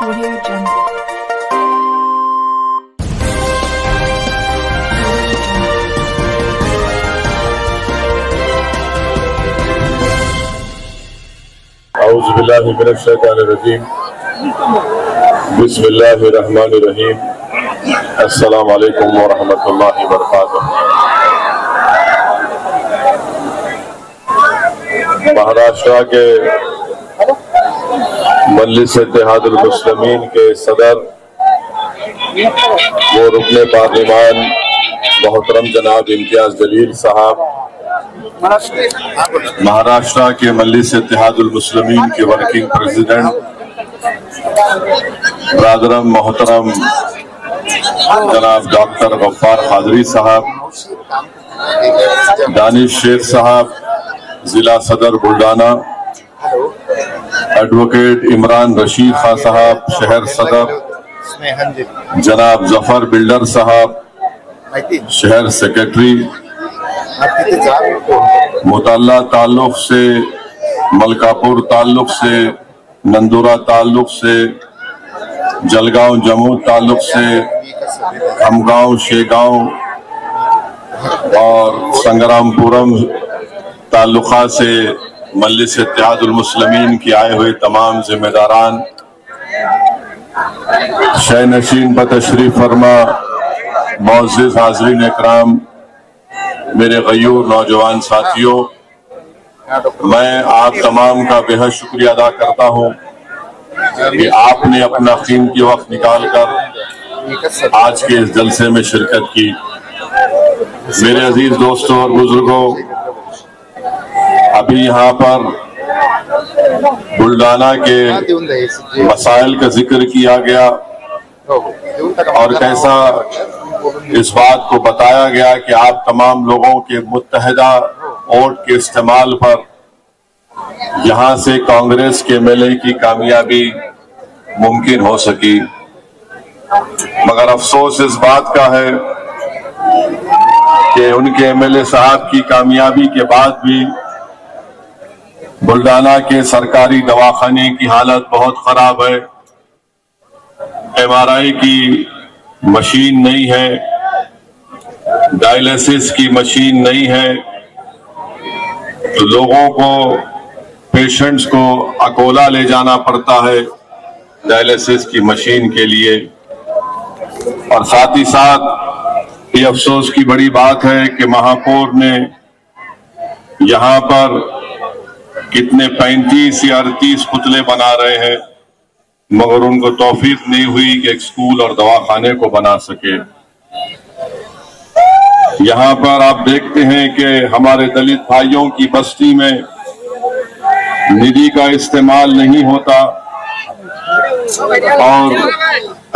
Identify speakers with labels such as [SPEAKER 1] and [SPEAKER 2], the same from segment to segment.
[SPEAKER 1] Audio Jungle.
[SPEAKER 2] औज़ु बिल्लाहि मिनश शैतानिर रजीम। बिस्मिल्लाहिर्रहमानिर्रहीम। अस्सलामु अलैकुम व रहमतुल्लाहि व बरकातुहू। महाराष्ट्र के मजलिस इत्तेहादुल मुस्लिमीन के सदर वो रुकने पार्लिमान मोहतरम जनाब इम्तियाज जलील साहब, महाराष्ट्र के मजलिस इत्तेहादुल मुस्लिमीन के वर्किंग प्रेसिडेंट ब्रादरम मोहतरम जनाब डॉक्टर गफ्फार कादरी साहब, दानिश शेख साहब जिला सदर बुल्डाना, एडवोकेट इमरान रशीद खान साहब शहर सदर, जनाब जफर बिल्डर साहब शहर सेक्रेटरी, मुतल्ला ताल्लुक से, मलकापुर ताल्लुक से, नंदुरा ताल्लुक से, जलगांव जम्मू ताल्लुक से, खमगांव शेगांव और संग्रामपुरम ताल्लुका से मजलिस इत्तेहादुल मुस्लिमीन की आए हुए तमाम जिम्मेदारान, शह नशीन बतशरीफ फरमा, मुअज़्ज़िज़ हाज़रीन इकराम, मेरे गयूर नौजवान साथियों, मैं आप तमाम का बेहद शुक्रिया अदा करता हूं कि आपने अपना कीमती वक्त निकालकर आज के इस जलसे में शिरकत की। मेरे अजीज दोस्तों और बुजुर्गों, अभी यहाँ पर बुल्डाना के मसाइल का जिक्र किया गया और कैसा इस बात को बताया गया कि आप तमाम लोगों के मुत्तहिदा वोट के इस्तेमाल पर यहाँ से कांग्रेस के एमएलए की कामयाबी मुमकिन हो सकी। मगर अफसोस इस बात का है कि उनके एमएलए साहब की कामयाबी के बाद भी बुल्डाना के सरकारी दवाखाने की हालत बहुत खराब है। एमआरआई की मशीन नहीं है, डायलिसिस की मशीन नहीं है, तो लोगों को, पेशेंट्स को अकोला ले जाना पड़ता है डायलिसिस की मशीन के लिए। और साथ ही साथ ये अफसोस की बड़ी बात है कि महापौर ने यहाँ पर कितने 35 या 38 पुतले बना रहे हैं, मगर उनको तौफीक नहीं हुई कि एक स्कूल और दवाखाने को बना सके। यहाँ पर आप देखते हैं कि हमारे दलित भाइयों की बस्ती में निधि का इस्तेमाल नहीं होता और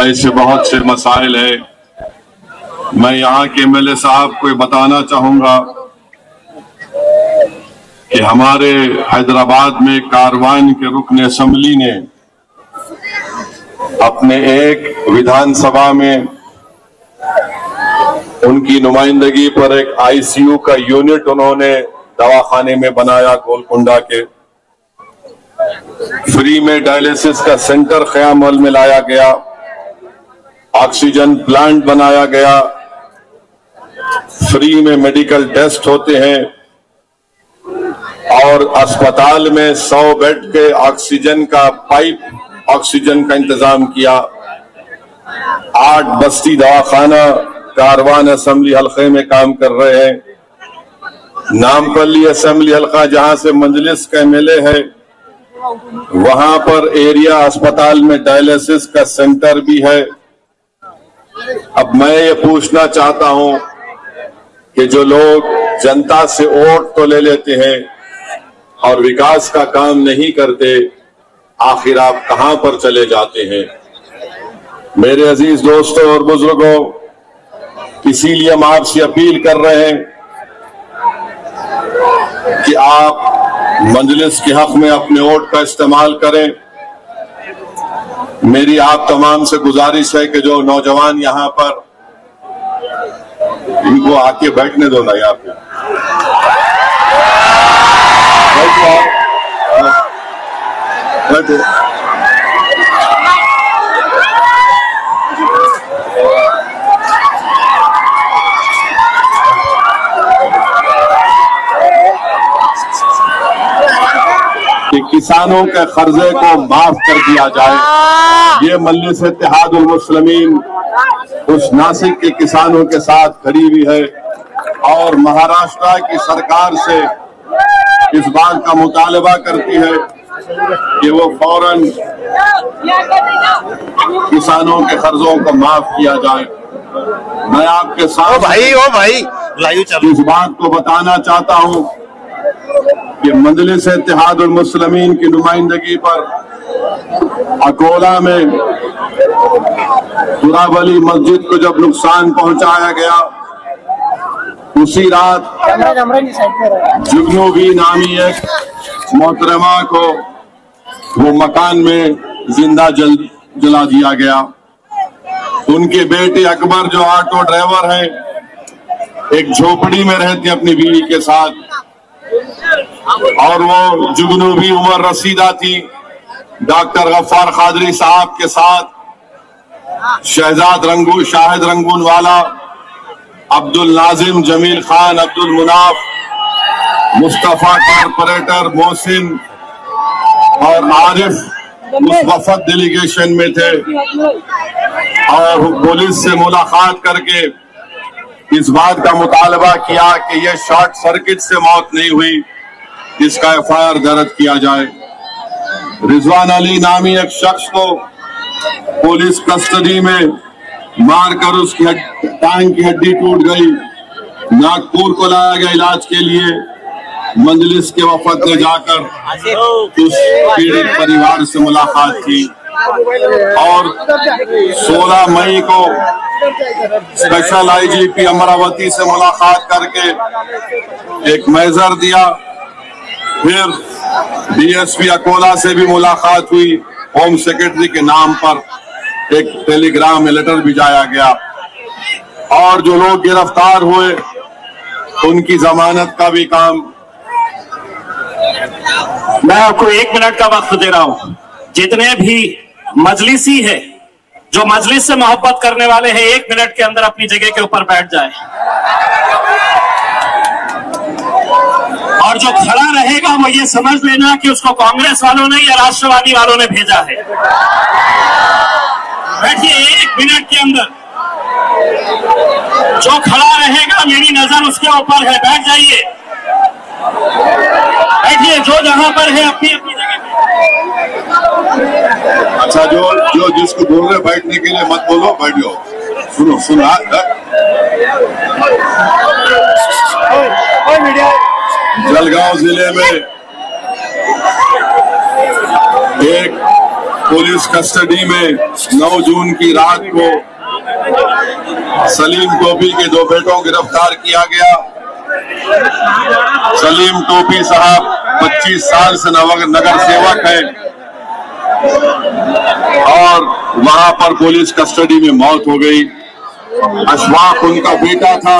[SPEAKER 2] ऐसे बहुत से मसाइल है। मैं यहाँ के एमएलए साहब को बताना चाहूंगा कि हमारे हैदराबाद में कारवान के रुकन असेंबली ने अपने एक विधानसभा में उनकी नुमाइंदगी पर एक आईसीयू का यूनिट उन्होंने दवाखाने में बनाया। गोलकुंडा के फ्री में डायलिसिस का सेंटर क़यामत में लाया गया, ऑक्सीजन प्लांट बनाया गया, फ्री में मेडिकल टेस्ट होते हैं और अस्पताल में 100 बेड के ऑक्सीजन का पाइप ऑक्सीजन का इंतजाम किया। 8 बस्ती दवाखाना कारवान असेंबली हल्के में काम कर रहे हैं। नामपल्ली असेंबली हल्का जहां से मजलिस का एमएलए है, वहां पर एरिया अस्पताल में डायलिसिस का सेंटर भी है। अब मैं ये पूछना चाहता हूं कि जो लोग जनता से वोट तो ले लेते हैं और विकास का काम नहीं करते, आखिर आप कहां पर चले जाते हैं? मेरे अजीज दोस्तों और बुजुर्गों, इसीलिए हम आपसे अपील कर रहे हैं कि आप मजलिस के हक में अपने वोट का इस्तेमाल करें। मेरी आप तमाम से गुजारिश है कि जो नौजवान यहाँ पर, इनको आके बैठने दो ना, यहाँ पे बैठो। किसानों के कर्जे को माफ कर दिया जाए। ये मजलिस इत्तेहादुल मुस्लिमीन उस नासिक के किसानों के साथ खड़ी हुई है और महाराष्ट्र की सरकार से इस बात का मुतालबा करती है कि वो फौरन किसानों के कर्जों को माफ किया जाए। मैं आपके साथ इस बात को बताना चाहता हूं कि मजलिस इत्तेहादुल मुस्लिमीन की नुमाइंदगी पर अकोला में तुराबली मस्जिद को जब नुकसान पहुंचाया गया, उसी रात जुगनू नामी एक मोहतरमा को वो मकान में जिंदा जला दिया गया। उनके बेटे अकबर जो ऑटो ड्राइवर हैं, एक झोपड़ी में रहते अपनी बीवी के साथ, और वो जुगनू भी उमर रसीदा थी डॉक्टर गफ्फार कादरी साहब के साथ शाहिद रंगून वाला, अब्दुल नाजिम, जमील खान, अब्दुल मुनाफ, मुस्तफा कारपोरेटर, मोहसिन और आरिफ उस वफद डेलीगेशन में थे और पुलिस से मुलाकात करके इस बात का मुतालबा किया कि यह शॉर्ट सर्किट से मौत नहीं हुई, इसका एफआईआर दर्ज किया जाए। रिजवान अली नामी एक शख्स को पुलिस कस्टडी में मारकर उसकी टांग की हड्डी टूट गई, नागपुर को लाया गया इलाज के लिए। मजलिस के वफद ने जाकर उस पीड़ित परिवार से मुलाकात की और 16 मई को स्पेशल आईजीपी अमरावती से मुलाकात करके एक मैजर दिया। फिर डीएसपी अकोला से भी मुलाकात हुई, होम सेक्रेटरी के नाम पर एक टेलीग्राम में लेटर भिजाया गया और जो लोग गिरफ्तार हुए उनकी जमानत का भी काम।
[SPEAKER 1] मैं आपको 1 मिनट का वक्त दे रहा हूं। जितने भी मजलिसी है, जो मजलिस से मोहब्बत करने वाले हैं, 1 मिनट के अंदर अपनी जगह के ऊपर बैठ जाए और जो खड़ा रहेगा वो ये समझ लेना कि उसको कांग्रेस वालों ने या राष्ट्रवादी वालों ने भेजा है। बैठिए 1 मिनट के अंदर। जो खड़ा रहेगा मेरी नजर उसके ऊपर है, बैठ जाइए, बैठिए, जो जहां पर है अपनी अपनी जगह पे।
[SPEAKER 2] अच्छा, जो जिसको बोल रहे बैठने के लिए मत बोलो, बैठ जाओ। सुनो जलगांव जिले में एक पुलिस कस्टडी में 9 जून की रात को सलीम टोपी के 2 बेटों को गिरफ्तार किया गया। सलीम टोपी साहब 25 साल से नगर सेवक है और वहां पर पुलिस कस्टडी में मौत हो गई। अशफाक उनका बेटा था।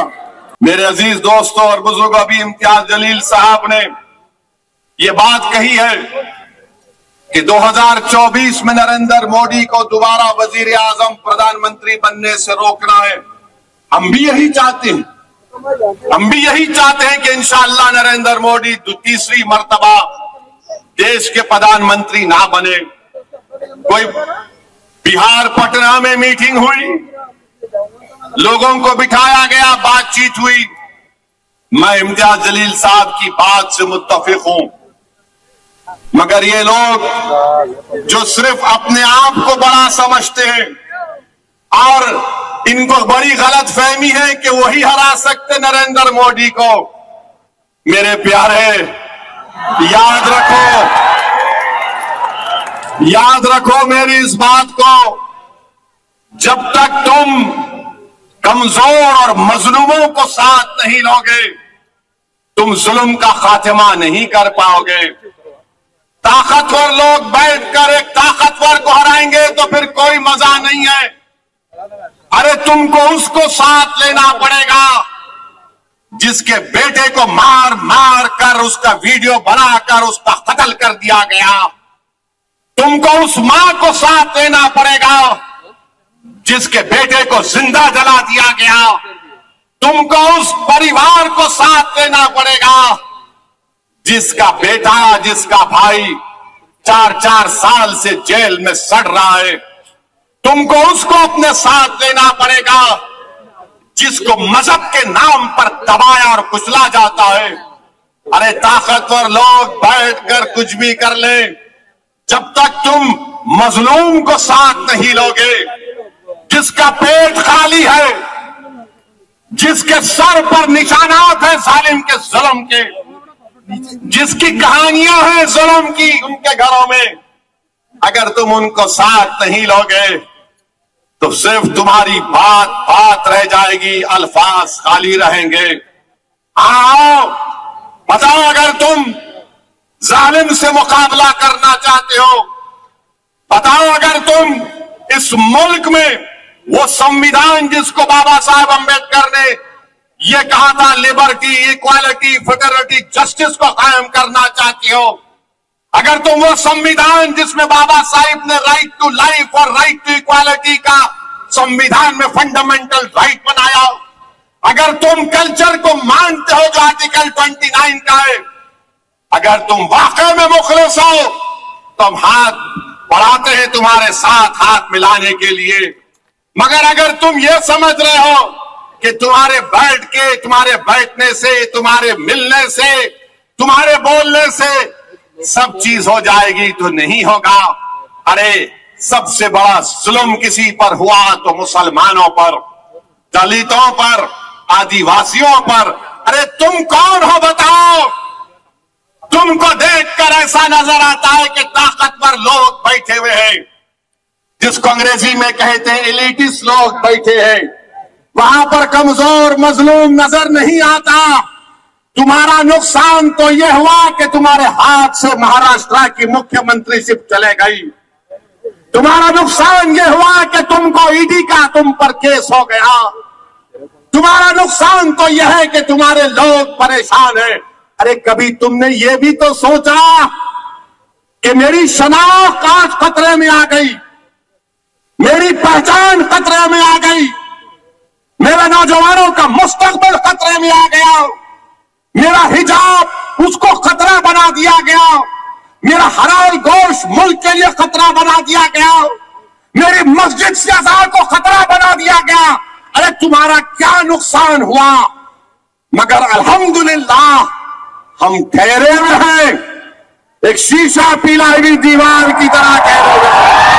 [SPEAKER 2] मेरे अजीज दोस्तों और बुजुर्ग, अभी इम्तियाज जलील साहब ने ये बात कही है कि 2024 में नरेंद्र मोदी को दोबारा वजीर आजम प्रधानमंत्री बनने से रोकना है। हम भी यही चाहते हैं। हम भी यही चाहते हैं कि इंशाअल्लाह नरेंद्र मोदी तीसरी मर्तबा देश के प्रधानमंत्री ना बने। कोई बिहार पटना में मीटिंग हुई, लोगों को बिठाया गया, बातचीत हुई। मैं इम्तियाज जलील साहब की बात से मुत्तफिक हूं, मगर ये लोग जो सिर्फ अपने आप को बड़ा समझते हैं और इनको बड़ी गलत फहमी है कि वही हरा सकते नरेंद्र मोदी को। मेरे प्यारे, याद रखो मेरी इस बात को, जब तक तुम कमजोर और मजलूमों को साथ नहीं लोगे, तुम जुल्म का खात्मा नहीं कर पाओगे। ताकतवर लोग बैठकर एक ताकतवर को हराएंगे तो फिर कोई मजा नहीं है। अरे तुमको उसको साथ लेना पड़ेगा जिसके बेटे को मार मार कर उसका वीडियो बनाकर उसका कत्ल कर दिया गया। तुमको उस मां को साथ लेना पड़ेगा जिसके बेटे को जिंदा जला दिया गया। तुमको उस परिवार को साथ लेना पड़ेगा जिसका बेटा, जिसका भाई 4-4 साल से जेल में सड़ रहा है, तुमको उसको अपने साथ लेना पड़ेगा जिसको मजहब के नाम पर दबाया और कुचला जाता है। अरे ताकतवर लोग बैठकर कुछ भी कर ले, जब तक तुम मजलूम को साथ नहीं लोगे, जिसका पेट खाली है, जिसके सर पर निशानात है जालिम के जुल्म के, जिसकी कहानियां हैं जुल्म की उनके घरों में, अगर तुम उनको साथ नहीं लोगे तो सिर्फ तुम्हारी बात बात रह जाएगी, अल्फाज खाली रहेंगे। आओ बताओ, अगर तुम जालिम से मुकाबला करना चाहते हो, बताओ अगर तुम इस मुल्क में वो संविधान जिसको बाबा साहब अम्बेडकर ने ये कहा था लिबर्टी, इक्वालिटी, फ्रेटर्निटी, जस्टिस को कायम करना चाहती हो, अगर तुम वो संविधान जिसमें बाबा साहब ने राइट टू लाइफ और राइट टू इक्वालिटी का संविधान में फंडामेंटल राइट बनाया, अगर तुम कल्चर को मानते हो जो आर्टिकल 29 का है, अगर तुम वाकई में मुखलिस हो तो हम हाथ बढ़ाते हैं तुम्हारे साथ हाथ मिलाने के लिए। मगर अगर तुम ये समझ रहे हो कि तुम्हारे बैठ के, तुम्हारे बैठने से, तुम्हारे मिलने से, तुम्हारे बोलने से सब चीज हो जाएगी, तो नहीं होगा। अरे सबसे बड़ा जुल्म किसी पर हुआ तो मुसलमानों पर, दलितों पर, आदिवासियों पर। अरे तुम कौन हो बताओ? तुमको देखकर ऐसा नजर आता है कि ताकतवर लोग बैठे हुए हैं, जिसको अंग्रेजी में कहते हैं एलिटिस्ट लोग बैठे हैं, वहां पर कमजोर मजलूम नजर नहीं आता। तुम्हारा नुकसान तो यह हुआ कि तुम्हारे हाथ से महाराष्ट्र की मुख्यमंत्रीशिप चले गई। तुम्हारा नुकसान यह हुआ कि तुमको ईडी का तुम पर केस हो गया। तुम्हारा नुकसान तो यह है कि तुम्हारे लोग परेशान हैं। अरे कभी तुमने ये भी तो सोचा कि मेरी शनाख्त आज खतरे में आ गई, मेरी पहचान खतरे में आ गई, मेरे नौजवानों का मुस्तकबिल खतरे में आ गया, मेरा हिजाब उसको खतरा बना दिया गया, मेरा हलाल गोश्त मुल्क के लिए खतरा बना दिया गया, मेरी मस्जिद से अज़ान को खतरा बना दिया गया। अरे तुम्हारा क्या नुकसान हुआ? मगर अल्हम्दुलिल्लाह हम ठहरे हुए हैं, एक शीशा पिलाई हुई दीवार की तरह ठहरे हुए हैं।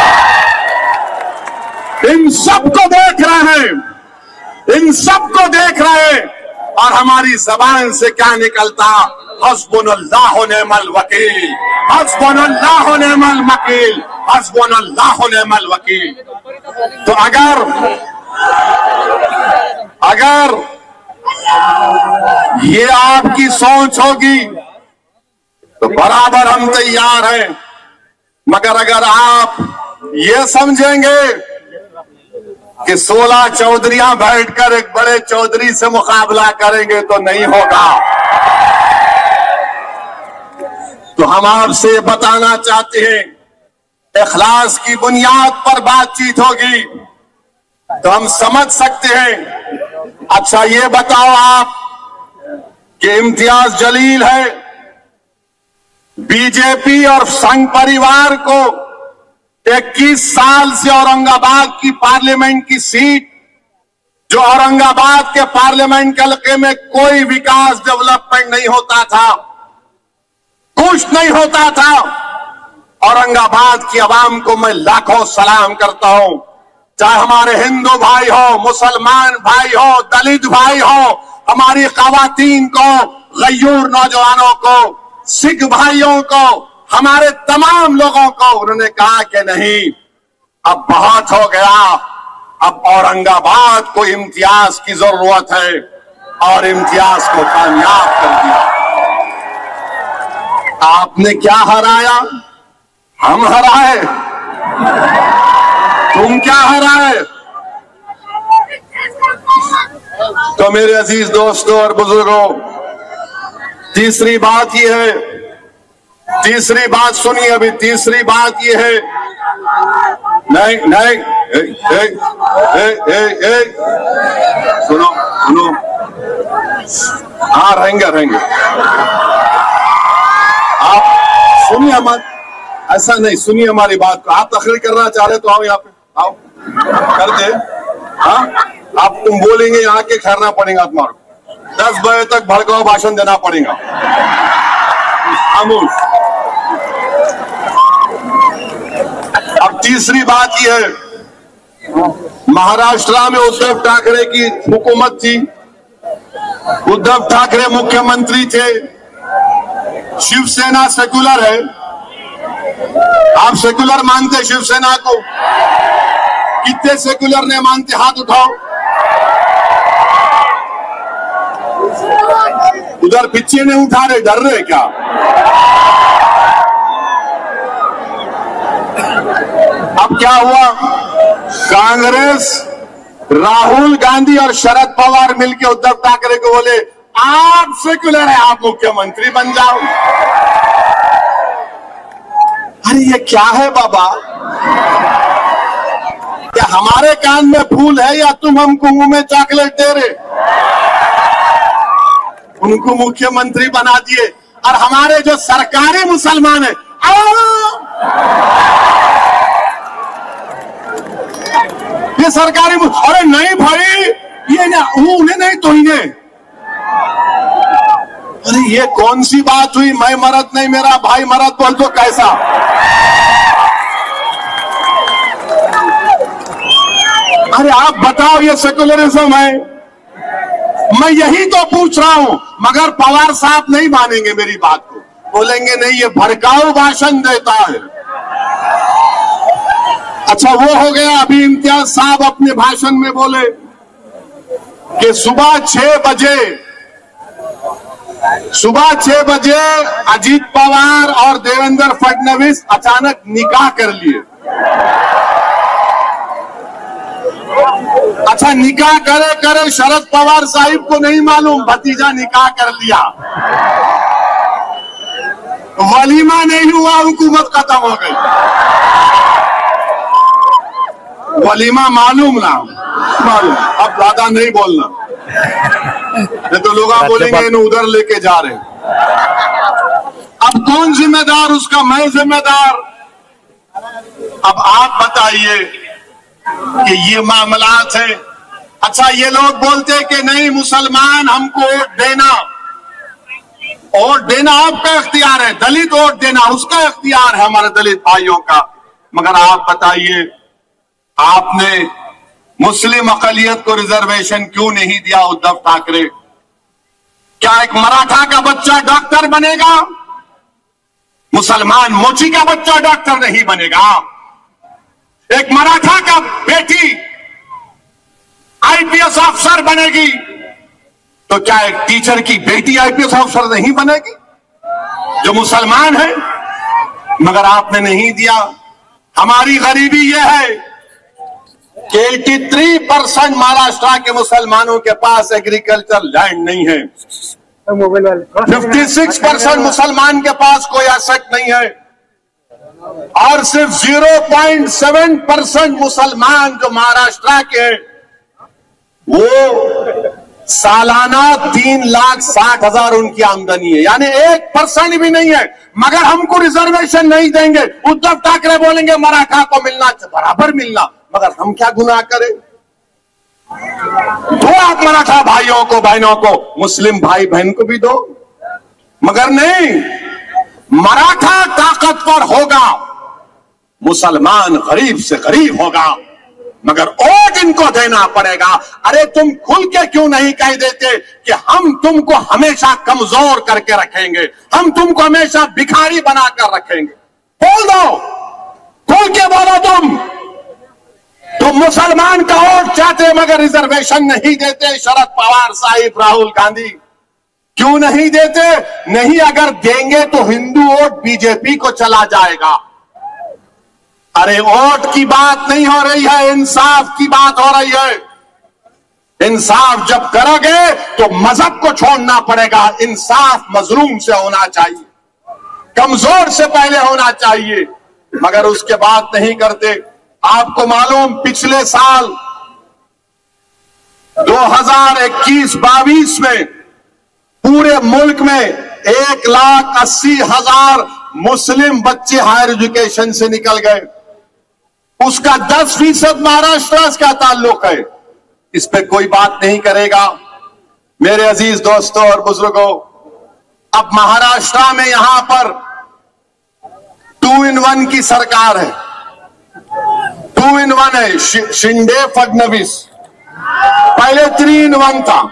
[SPEAKER 2] इन सबको देख रहे हैं, इन सबको देख रहे हैं, और हमारी जबान से क्या निकलता? हस्बुनल्लाह व निअमल वकील, हस्बुनल्लाह व निअमल वकील, हस्बुनल्लाह व निअमल वकील। तो अगर ये आपकी सोच होगी तो बराबर हम तैयार हैं। मगर अगर आप ये समझेंगे कि 16 चौधरियां बैठकर एक बड़े चौधरी से मुकाबला करेंगे तो नहीं होगा। तो हम आपसे बताना चाहते हैं, इखलास की बुनियाद पर बातचीत होगी तो हम समझ सकते हैं। अच्छा ये बताओ आप कि इम्तियाज जलील है, बीजेपी और संघ परिवार को 21 साल से औरंगाबाद की पार्लियामेंट की सीट, जो औरंगाबाद के पार्लियामेंट के हल्के में कोई विकास डेवलपमेंट नहीं होता था, कुछ नहीं होता था। औरंगाबाद की आवाम को मैं लाखों सलाम करता हूं, चाहे हमारे हिंदू भाई हो, मुसलमान भाई हो, दलित भाई हो, हमारी खवातीन को, गयूर नौजवानों को, सिख भाइयों को, हमारे तमाम लोगों को। उन्होंने कहा कि नहीं, अब बहुत हो गया, अब औरंगाबाद को इम्तियाज की जरूरत है, और इम्तियाज को कामयाब कर दिया। आपने क्या हराया? हम हराए? तुम क्या हराए? तो मेरे अजीज दोस्तों और बुजुर्गों, तीसरी बात यह है, तीसरी बात सुनिए अभी, तीसरी बात यह है, नहीं नहीं सुनो सुनो, हाँ रहेंगे रहेंगे, आप सुनिए मत, ऐसा नहीं, सुनिए हमारी बात को। आप तकरीर करना चाह रहे तो आओ यहाँ पे, आओ कर दे। हाँ, आप तुम बोलेंगे यहाँ के खैरना पड़ेगा तुम्हारे को। 10 बजे तक भड़काऊ भाषण देना पड़ेगा। खामोश। अब तीसरी बात यह है, महाराष्ट्र में उद्धव ठाकरे की हुकूमत थी, उद्धव ठाकरे मुख्यमंत्री थे, शिवसेना सेकुलर है। आप सेकुलर मानते शिवसेना को? कितने सेकुलर ने मानते? हाथ उठाओ। उधर पीछे नहीं उठा रहे, डर रहे क्या? अब क्या हुआ? कांग्रेस, राहुल गांधी और शरद पवार मिलकर उद्धव ठाकरे को बोले आप सेकुलर है, आप मुख्यमंत्री बन जाओ। अरे ये क्या है बाबा? क्या हमारे कान में फूल है या तुम हमको मुंह में चॉकलेट दे रहे? उनको मुख्यमंत्री बना दिए और हमारे जो सरकारी मुसलमान है ये सरकारी, अरे नहीं भाई ये ना, उन्हें नहीं तो इन्हें। अरे ये कौन सी बात हुई? मैं मरद नहीं, मेरा भाई मरद बोल तो कैसा? अरे आप बताओ, ये सेकुलरिज्म है? मैं यही तो पूछ रहा हूं, मगर पवार साहब नहीं मानेंगे मेरी बात को, बोलेंगे नहीं ये भड़काऊ भाषण देता है। अच्छा वो हो गया। अभी इम्तियाज साहब अपने भाषण में बोले कि सुबह 6 बजे अजीत पवार और देवेंद्र फडणवीस अचानक निकाह कर लिए। अच्छा निकाह करे करे शरद पवार साहिब को नहीं मालूम भतीजा निकाह कर लिया, वलीमा नहीं हुआ, हुकूमत खत्म हो गई। वलीमा मालूम ना, मालूम। अब ज्यादा नहीं बोलना, नहीं तो लोग बोलेंगे इन्हें उधर लेके जा रहे। अब कौन जिम्मेदार उसका? मैं जिम्मेदार। अब आप बताइए कि ये मामलात है। अच्छा ये लोग बोलते कि नहीं मुसलमान हमको वोट देना आपका इख्तियार है, दलित वोट देना उसका इख्तियार है, हमारे दलित भाइयों का। मगर आप बताइए, आपने मुस्लिम अकलियत को रिजर्वेशन क्यों नहीं दिया उद्धव ठाकरे? क्या एक मराठा का बच्चा डॉक्टर बनेगा? मुसलमान मोची का बच्चा डॉक्टर नहीं बनेगा। एक मराठा का बेटी आईपीएस अफसर बनेगी, तो क्या एक टीचर की बेटी आईपीएस अफसर नहीं बनेगी जो मुसलमान है? मगर आपने नहीं दिया। हमारी गरीबी यह है कि 83% महाराष्ट्र के मुसलमानों के पास एग्रीकल्चर लैंड नहीं है। 56% मुसलमान के पास कोई एसेट नहीं है और सिर्फ 0.7% मुसलमान जो महाराष्ट्र के हैं वो सालाना 3,60,000 उनकी आमदनी है, यानी 1% भी नहीं है। मगर हमको रिजर्वेशन नहीं देंगे। उद्धव ठाकरे बोलेंगे मराठा को मिलना बराबर मिलना, मगर हम क्या गुनाह करें? दो आप मराठा भाइयों को बहनों को, मुस्लिम भाई बहन को भी दो, मगर नहीं। मराठा ताकतवर होगा, मुसलमान गरीब से गरीब होगा, मगर वोट इनको देना पड़ेगा। अरे तुम खुल के क्यों नहीं कह देते कि हम तुमको हमेशा कमजोर करके रखेंगे, हम तुमको हमेशा भिखारी बनाकर रखेंगे? बोल दो, खुल के बोलो। तुम मुसलमान का वोट चाहते मगर रिजर्वेशन नहीं देते। शरद पवार साहिब, राहुल गांधी क्यों नहीं देते? नहीं, अगर देंगे तो हिंदू वोट बीजेपी को चला जाएगा। अरे वोट की बात नहीं हो रही है, इंसाफ की बात हो रही है। इंसाफ जब करोगे तो मजहब को छोड़ना पड़ेगा। इंसाफ मजलूम से होना चाहिए, कमजोर से पहले होना चाहिए, मगर उसके बाद नहीं करते। आपको मालूम, पिछले साल 2021-22 में पूरे मुल्क में 1,80,000 मुस्लिम बच्चे हायर एजुकेशन से निकल गए, उसका 10% महाराष्ट्र का ताल्लुक है। इस पे कोई बात नहीं करेगा। मेरे अजीज दोस्तों और बुजुर्गों, अब महाराष्ट्र में यहां पर 2 in 1 की सरकार है। 2 in 1 है, शिंदे फडणवीस। पहले 3 in 1 था।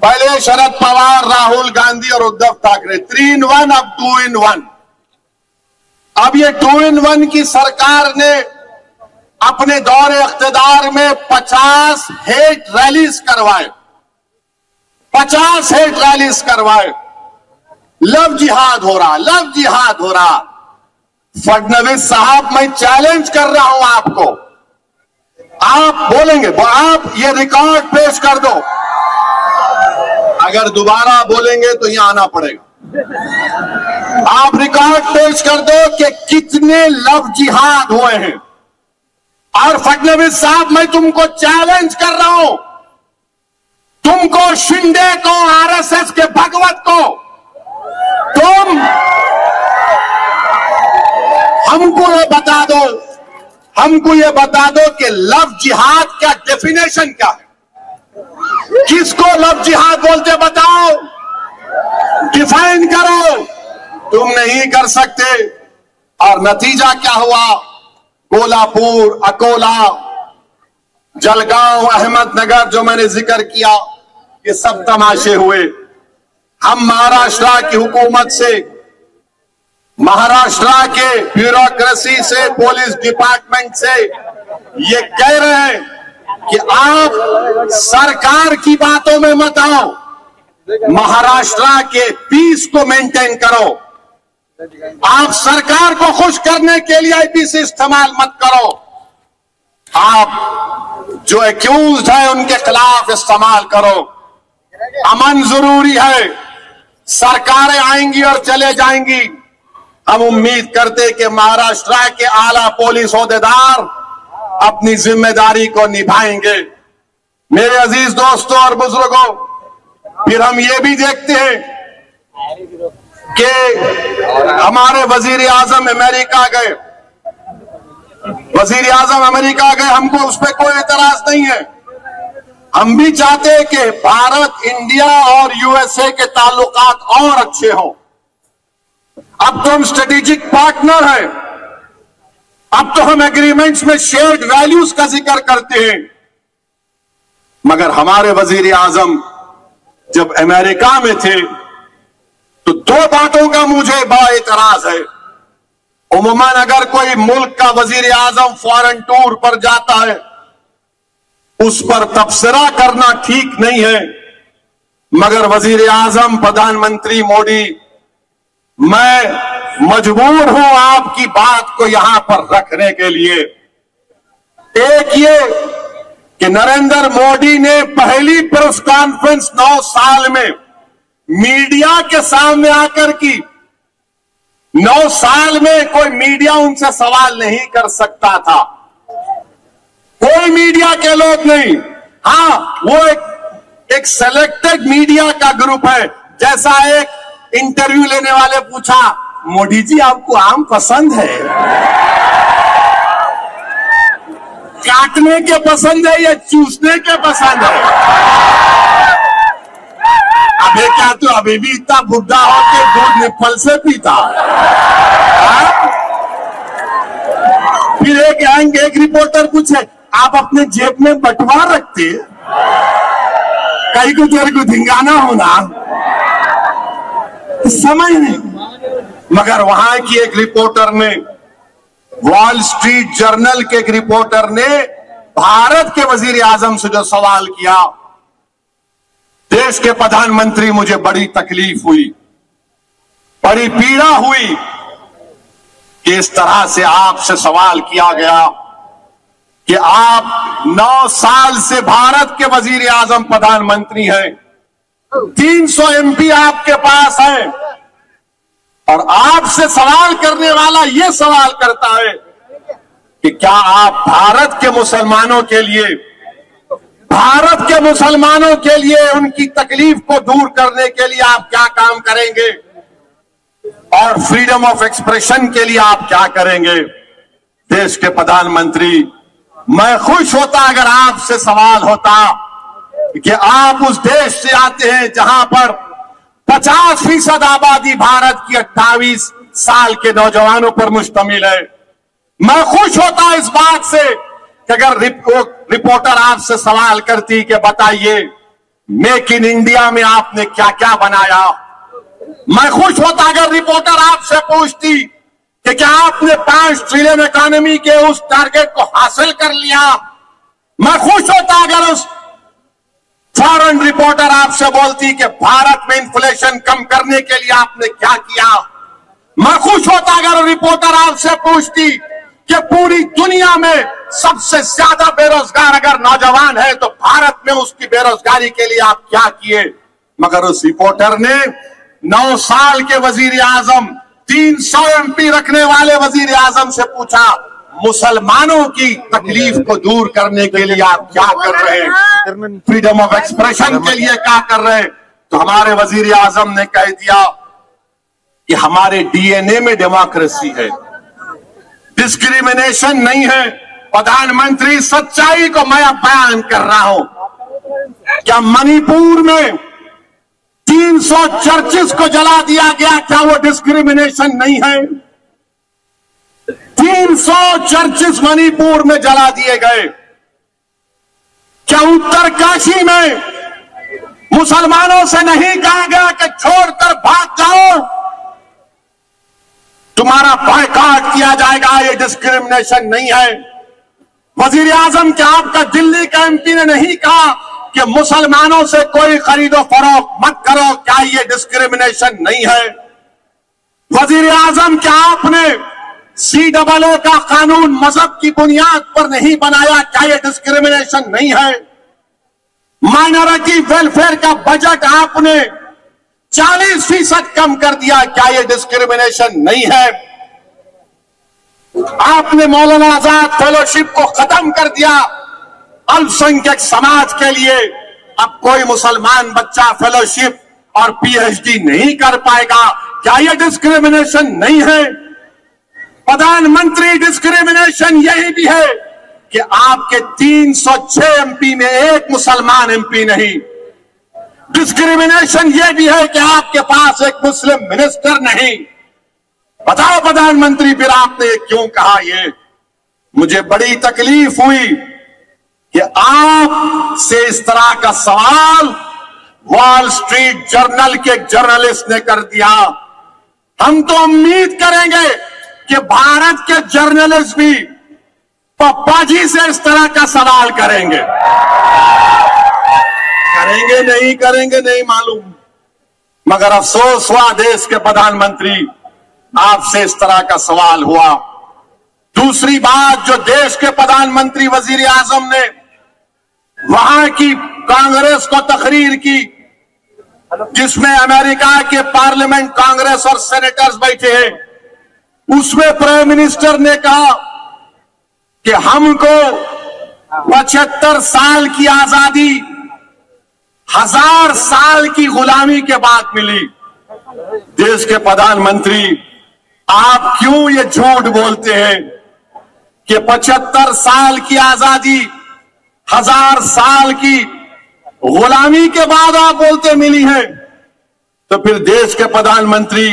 [SPEAKER 2] पहले शरद पवार, राहुल गांधी और उद्धव ठाकरे। 3 in 1, अब 2 in 1। अब ये 2 in 1 की सरकार ने अपने दौरे इख्तिदार में 50 हेट रैलीज करवाए। 50 हेट रैलीज करवाए। लव जिहाद हो रहा, लव जिहाद हो रहा। फडणवीस साहब, मैं चैलेंज कर रहा हूं आपको। आप बोलेंगे, आप ये रिकॉर्ड पेश कर दो। अगर दोबारा बोलेंगे तो यहां आना पड़ेगा। आप रिकॉर्ड पेश कर दो कि कितने लव जिहाद हुए हैं। और फडणवीस साहब, मैं तुमको चैलेंज कर रहा हूं, तुमको, शिंदे को, आरएसएस के भगवत को, तुम हमको ये बता दो कि लव जिहाद क्या डेफिनेशन क्या है। किसको लव जिहाद बोलते बताओ, डिफाइन करो। तुम नहीं कर सकते। और नतीजा क्या हुआ? कोल्हापुर, अकोला, जलगांव, अहमदनगर जो मैंने जिक्र किया, ये सब तमाशे हुए। हम महाराष्ट्र की हुकूमत से, महाराष्ट्र के ब्यूरोक्रेसी से, पुलिस डिपार्टमेंट से ये कह रहे हैं कि आप सरकार की बातों में मत आओ, महाराष्ट्र के पीस को मेंटेन करो। आप सरकार को खुश करने के लिए आईपीसी इस्तेमाल मत करो। आप जो एक्यूज्ड है उनके खिलाफ इस्तेमाल करो। अमन जरूरी है। सरकारें आएंगी और चले जाएंगी। हम उम्मीद करते कि महाराष्ट्र के आला पुलिस ओहदेदार अपनी जिम्मेदारी को निभाएंगे। मेरे अजीज दोस्तों और बुजुर्गों, फिर हम ये भी देखते हैं कि हमारे वजीर आजम अमेरिका गए। वजीर आजम अमेरिका गए, हमको उस पर कोई एतराज नहीं है। हम भी चाहते हैं कि भारत, इंडिया और यूएसए के ताल्लुकात और अच्छे हों। अब तो हम स्ट्रेटेजिक पार्टनर हैं। अब तो हम एग्रीमेंट्स में शेयर्ड वैल्यूज का जिक्र करते हैं। मगर हमारे वजीर आजम जब अमेरिका में थे तो 2 बातों का मुझे बड़ा एतराज है। उम्मन अगर कोई मुल्क का वजीर आजम फॉरेन टूर पर जाता है, उस पर तबसरा करना ठीक नहीं है। मगर वजीर आजम प्रधानमंत्री मोदी, मैं मजबूर हूं आपकी बात को यहां पर रखने के लिए। एक ये कि नरेंद्र मोदी ने पहली प्रेस कॉन्फ्रेंस 9 साल में मीडिया के सामने आकर की। 9 साल में कोई मीडिया उनसे सवाल नहीं कर सकता था, कोई मीडिया के लोग नहीं। हाँ, वो एक सेलेक्टेड मीडिया का ग्रुप है। जैसा एक इंटरव्यू लेने वाले पूछा, मोदी जी आपको आम पसंद है? काटने के पसंद है या चूसने के पसंद है? अबे क्या तू अभी भी इतना बुढ़ा हो के दूध निप्पल से पीता? फिर एक रिपोर्टर पूछे, आप अपने जेब में बटवा रखते, कहीं को तेरे को धिंगाना होना, समझ नहीं। मगर वहां की एक रिपोर्टर ने, वॉल स्ट्रीट जर्नल के एक रिपोर्टर ने भारत के वजीर आजम से जो सवाल किया, देश के प्रधानमंत्री, मुझे बड़ी तकलीफ हुई, बड़ी पीड़ा हुई कि इस तरह से आपसे सवाल किया गया कि आप 9 साल से भारत के वजीर आजम प्रधानमंत्री हैं, 300 एमपी आपके पास है, और आपसे सवाल करने वाला यह सवाल करता है कि क्या आप भारत के मुसलमानों के लिए उनकी तकलीफ को दूर करने के लिए आप क्या काम करेंगे? और फ्रीडम ऑफ एक्सप्रेशन के लिए आप क्या करेंगे? देश के प्रधानमंत्री, मैं खुश होता अगर आपसे सवाल होता कि आप उस देश से आते हैं जहां पर 50% आबादी भारत की 28 साल के नौजवानों पर मुश्तमिल है। मैं खुश होता इस बात से कि अगर रिपोर्टर आपसे सवाल करती कि बताइए मेक इन इंडिया में आपने क्या क्या बनाया। मैं खुश होता अगर रिपोर्टर आपसे पूछती कि क्या आपने 5 ट्रिलियन इकोनॉमी के उस टारगेट को हासिल कर लिया। मैं खुश होता अगर उस फॉरेन रिपोर्टर आपसे बोलती कि भारत में इन्फ्लेशन कम करने के लिए आपने क्या किया। मैं खुश होता अगर रिपोर्टर आपसे पूछती कि पूरी दुनिया में सबसे ज्यादा बेरोजगार अगर नौजवान है तो भारत में उसकी बेरोजगारी के लिए आप क्या किए। मगर उस रिपोर्टर ने 9 साल के वजीर आजम 300 MP रखने वाले वजीर आजम से पूछा मुसलमानों की तकलीफ को दूर करने के लिए आप क्या कर रहे हैं, फ्रीडम ऑफ एक्सप्रेशन के लिए क्या कर रहे हैं। तो हमारे वजीर आजम ने कह दिया कि हमारे DNA में डेमोक्रेसी है, डिस्क्रिमिनेशन नहीं है। प्रधानमंत्री, सच्चाई को मैं अब बयान कर रहा हूं। क्या मणिपुर में 300 चर्चेस को जला दिया गया, क्या वो डिस्क्रिमिनेशन नहीं है? 300 चर्चेस मणिपुर में जला दिए गए। क्या उत्तरकाशी में मुसलमानों से नहीं कहा गया कि छोड़कर भाग जाओ, तुम्हारा बायकॉट किया जाएगा? ये डिस्क्रिमिनेशन नहीं है। वजीर आजम, क्या आपका दिल्ली का MP ने नहीं कहा कि मुसलमानों से कोई खरीदो फरोख्त मत करो, क्या ये डिस्क्रिमिनेशन नहीं है? वजीर आजम, क्या आपने COO का कानून मजहब की बुनियाद पर नहीं बनाया, क्या ये डिस्क्रिमिनेशन नहीं है? माइनॉरिटी वेलफेयर का बजट आपने 40% कम कर दिया, क्या ये डिस्क्रिमिनेशन नहीं है? आपने मौलाना आजाद फेलोशिप को खत्म कर दिया अल्पसंख्यक समाज के लिए। अब कोई मुसलमान बच्चा फेलोशिप और PhD नहीं कर पाएगा, क्या ये डिस्क्रिमिनेशन नहीं है? प्रधानमंत्री, डिस्क्रिमिनेशन यही भी है कि आपके 306 MP में एक मुसलमान MP नहीं। डिस्क्रिमिनेशन यह भी है कि आपके पास एक मुस्लिम मिनिस्टर नहीं। बताओ प्रधानमंत्री, फिर आपने क्यों कहा ये? मुझे बड़ी तकलीफ हुई कि आप से इस तरह का सवाल वॉल स्ट्रीट जर्नल के एक जर्नलिस्ट ने कर दिया। हम तो उम्मीद करेंगे कि भारत के जर्नलिस्ट भी पप्पा जी से इस तरह का सवाल करेंगे। करेंगे नहीं मालूम, मगर अफसोस हुआ देश के प्रधानमंत्री, आपसे इस तरह का सवाल हुआ। दूसरी बात, जो देश के प्रधानमंत्री वजीर आजम ने वहां की कांग्रेस को तकरीर की जिसमें अमेरिका के पार्लियामेंट, कांग्रेस और सेनेटर्स बैठे हैं, उसमें प्राइम मिनिस्टर ने कहा कि हमको 75 साल की आजादी 1000 साल की गुलामी के बाद मिली। देश के प्रधानमंत्री, आप क्यों ये झूठ बोलते हैं कि 75 साल की आजादी 1000 साल की गुलामी के बाद आप बोलते मिली है? तो फिर देश के प्रधानमंत्री,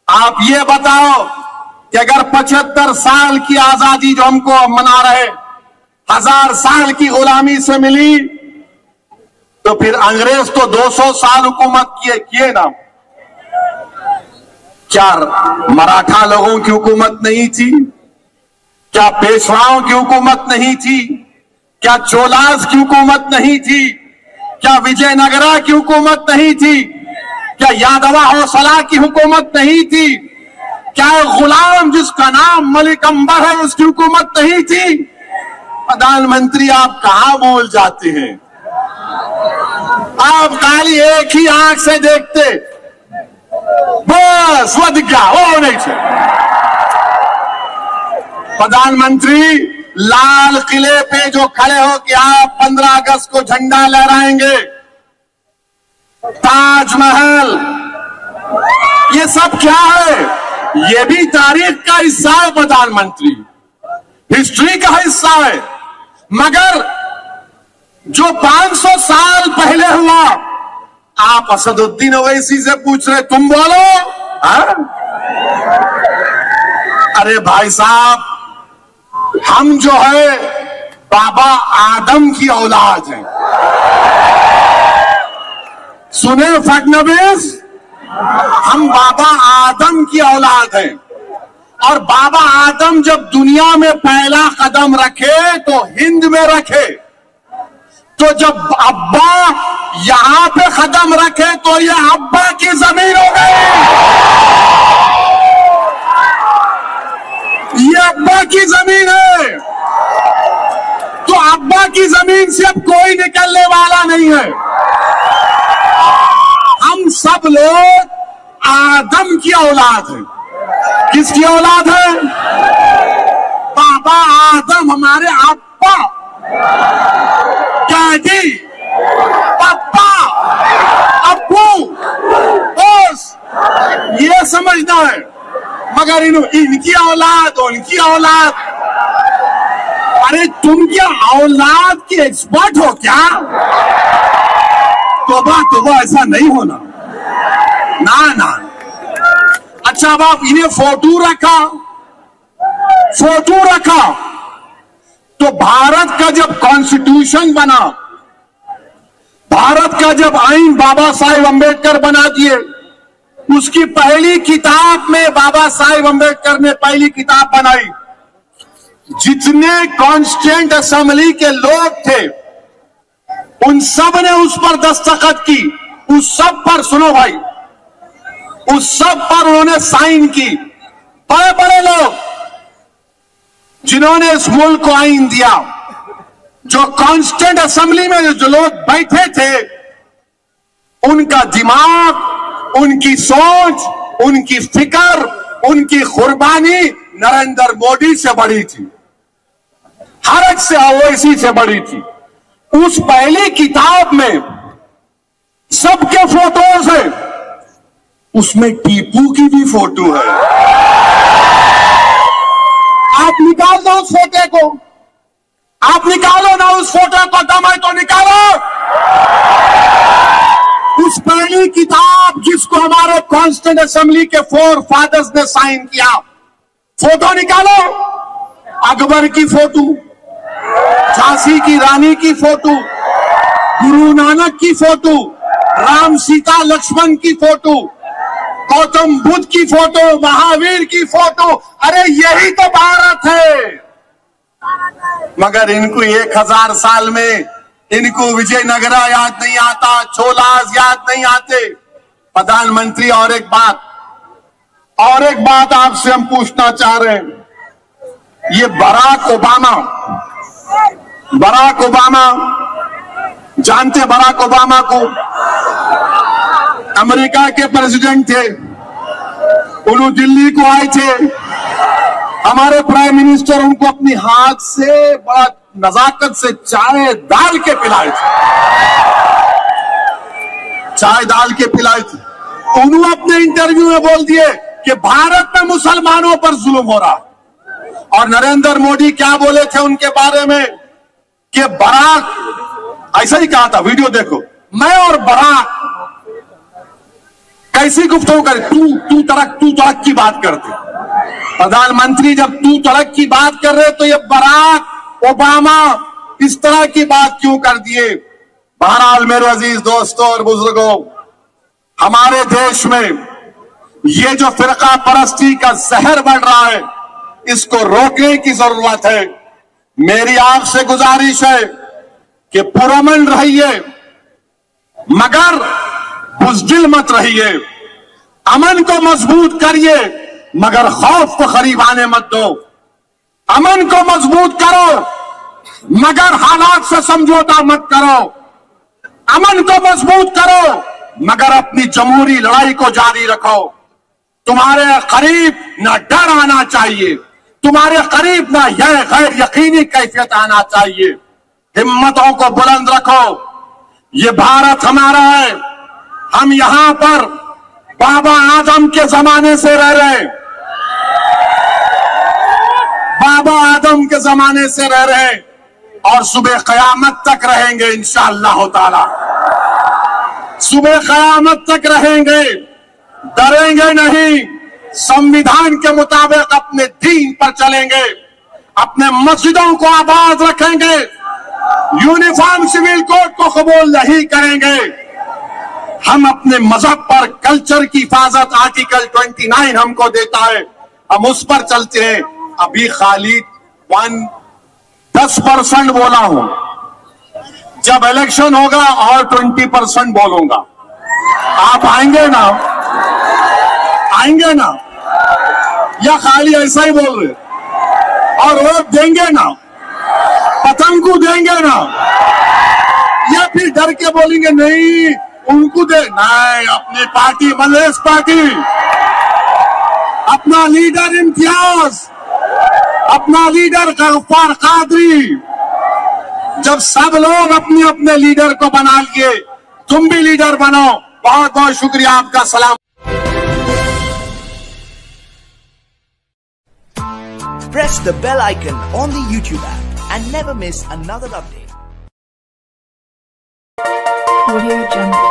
[SPEAKER 2] आप ये बताओ कि अगर 75 साल की आजादी जो हमको मना रहे 1000 साल की गुलामी से मिली, तो फिर अंग्रेज तो 200 साल हुकूमत किए ना। क्या मराठा लोगों की हुकूमत नहीं थी? क्या पेशवाओं की हुकूमत नहीं थी? क्या चोलास की हुकूमत नहीं थी? क्या विजयनगरा की हुकूमत नहीं थी? क्या यादवा हौसला की हुकूमत नहीं थी? क्या गुलाम जिसका नाम मलिक अंबर है उसकी हुकूमत नहीं थी? प्रधानमंत्री, आप कहां भूल जाते हैं? आप खाली एक ही आंख से देखते, बस वध गया, वो नहीं थे। प्रधानमंत्री, लाल किले पे जो खड़े हो कि आप 15 अगस्त को झंडा लहराएंगे, ताजमहल,
[SPEAKER 3] ये सब क्या है? ये भी तारीख का हिस्सा है प्रधानमंत्री, हिस्ट्री का हिस्सा है। मगर जो 500 साल पहले हुआ, आप असदुद्दीन ओवैसी से पूछ रहे, तुम बोलो। अरे भाई साहब, हम जो है बाबा आदम की औलाद हैं। सुने फडणवीस, हम बाबा आदम की औलाद हैं। और बाबा आदम जब दुनिया में पहला कदम रखे तो हिंद में रखे, तो जब अब्बा यहां पे कदम रखे तो ये अब्बा की जमीन हो गई, ये अब्बा की जमीन है। तो अब्बा की जमीन से अब कोई निकलने वाला नहीं है। हम सब लोग आदम की औलाद हैं। किसकी औलाद है? बाबा आदम, हमारे अब्बा, डैडी, पापा, अब्बू, बॉस, ये समझना है। मगर इनकी औलाद, उनकी औलाद, अरे तुम क्या औलाद की एक्सपर्ट हो क्या? तोबा तोबा, ऐसा नहीं होना, ना ना। अच्छा, अब आप इन्हें फोटो रखा तो भारत का जब कॉन्स्टिट्यूशन बना, भारत का जब आईन बाबा साहेब अंबेडकर बना दिए, उसकी पहली किताब में बाबा साहेब अंबेडकर ने पहली किताब बनाई। जितने कॉन्स्टिट्यूएंट असेंबली के लोग थे उन सब ने उस पर दस्तखत की। उस सब पर, सुनो भाई, उस सब पर उन्होंने साइन की। बड़े बड़े लोग जिन्होंने इस मुल्क को आइन दिया, जो कॉन्स्टिट्यूएंट असेंबली में जो लोग बैठे थे, उनका दिमाग, उनकी सोच, उनकी फिक्र, उनकी कुर्बानी नरेंद्र मोदी से बड़ी थी, हर एक से ओवैसी से बड़ी थी। उस पहली किताब में सबके फोटोज है, उसमें टीपू की भी फोटो है। आप निकाल दो उस फोटो को, आप निकालो ना उस फोटो को, दम है तो निकालो। उस पहली किताब जिसको हमारे कॉन्स्टिट्यूएंट असेंबली के 4 फादर्स ने साइन किया, फोटो निकालो। अकबर की फोटो, झांसी की रानी की फोटो, गुरु नानक की फोटो, राम सीता लक्ष्मण की फोटो, गौतम बुद्ध की फोटो, महावीर की फोटो। अरे यही तो भारत है। मगर इनको 1000 साल में इनको विजयनगरा याद नहीं आता, छोलास याद नहीं आते। प्रधानमंत्री, और एक बात आपसे हम पूछना चाह रहे हैं। ये बराक ओबामा जानते? बराक ओबामा को अमेरिका के प्रेसिडेंट थे, उन्होंने दिल्ली को आए थे, हमारे प्राइम मिनिस्टर उनको अपनी हाथ से बड़ा नजाकत से चाय डाल के पिलाए थे, चाय डाल के पिलाए थे। उन्होंने अपने इंटरव्यू में बोल दिए कि भारत में मुसलमानों पर जुल्म हो रहा। और नरेंद्र मोदी क्या बोले थे उनके बारे में कि बराक, ऐसा ही कहा था, वीडियो देखो, मैं और बराक कैसी गुफ्तगू करे, तू तड़क की बात करते। प्रधानमंत्री जब तू तड़क की बात कर रहे तो ये बराक ओबामा इस तरह की बात क्यों कर दिए? बहरहाल मेरे अजीज दोस्तों और बुजुर्गों, हमारे देश में ये जो फिरका परस्ती का जहर बढ़ रहा है, इसको रोकने की जरूरत है। मेरी आपसे गुजारिश है कि पुरअमन रहिए, मगर बुज़दिल मत रहिए। अमन को मजबूत करिए, मगर खौफ को करीब आने मत दो। अमन को मजबूत करो, मगर हालात से समझौता मत करो। अमन को मजबूत करो, मगर अपनी जमहूरी लड़ाई को जारी रखो। तुम्हारे करीब ना डर आना चाहिए, तुम्हारे करीब ना यह गैर यकीनी कैफियत आना चाहिए। हिम्मतों को बुलंद रखो। ये भारत हमारा है। हम यहां पर बाबा आदम के जमाने से रह रहे, बाबा आदम के जमाने से रह रहे और सुबह कयामत तक रहेंगे इंशाअल्लाह ताला। सुबह कयामत तक रहेंगे, डरेंगे नहीं, संविधान के मुताबिक अपने दीन पर चलेंगे, अपने मस्जिदों को आबाद रखेंगे, यूनिफॉर्म सिविल कोड को कबूल नहीं करेंगे। हम अपने मजहब पर, कल्चर की हिफाजत आर्टिकल 29 हमको देता है, हम उस पर चलते हैं। अभी खाली 10% बोला हूं, जब इलेक्शन होगा और 20% बोलूंगा। आप आएंगे ना, आएंगे ना, या खाली ऐसा ही बोल रहे? और वोट देंगे ना, पतंग को देंगे ना, या फिर डर के बोलेंगे नहीं उनको दे? नहीं, अपनी पार्टी मजलिस पार्टी, अपना लीडर इम्तियाज, अपना लीडर गफ्फार कादरी। जब सब लोग अपने अपने लीडर को बना लिए, तुम भी लीडर बनो। बहुत बहुत शुक्रिया आपका। सलाम।
[SPEAKER 4] Press the bell icon on the YouTube app and never miss another update.
[SPEAKER 5] Audio Jungle.